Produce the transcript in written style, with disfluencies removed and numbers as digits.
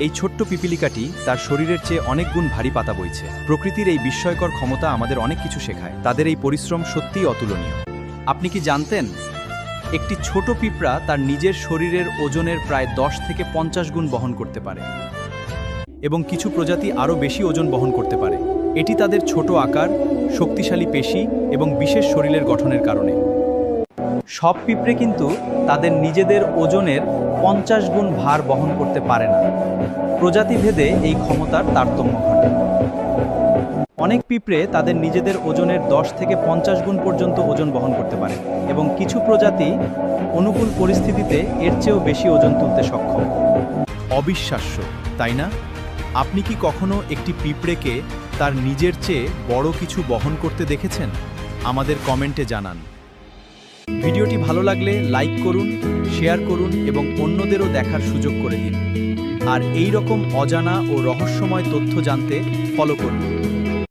এই ছোট্ট পিপিলিকাটি তার শরীরের চেয়ে অনেক গুণ ভারী পাতা বইছে। প্রকৃতির এই বিস্ময়কর ক্ষমতা আমাদের অনেক কিছু শেখায়। তাদের এই পরিশ্রম সত্যিই অতুলনীয়। আপনি কি জানতেন একটি ছোট পিঁপড়া তার নিজের শরীরের ওজনের প্রায় 10 থেকে 50 গুণ বহন করতে পারে এবং কিছু প্রজাতি আরও বেশি ওজন বহন করতে পারে। এটি তাদের ছোট আকার, শক্তিশালী পেশি এবং বিশেষ শরীরের গঠনের কারণে। সব পিঁপড়ে কিন্তু তাদের নিজেদের ওজনের 50 গুণ ভার বহন করতে পারে না। প্রজাতিভেদে এই ক্ষমতার তারতম্য ঘটে। অনেক পিঁপড়ে তাদের নিজেদের ওজনের 10 থেকে 50 গুণ পর্যন্ত ওজন বহন করতে পারে এবং কিছু প্রজাতি অনুকূল পরিস্থিতিতে এর চেয়েও বেশি ওজন তুলতে সক্ষম। অবিশ্বাস্য, তাই না? আপনি কি কখনো একটি পিঁপড়েকে তার নিজের চেয়ে বড় কিছু বহন করতে দেখেছেন? আমাদের কমেন্টে জানান। ভিডিওটি ভালো লাগলে লাইক করুন, শেয়ার করুন এবং অন্যদেরও দেখার সুযোগ করে দিন। আর এই রকম অজানা ও রহস্যময় তথ্য জানতে ফলো করুন।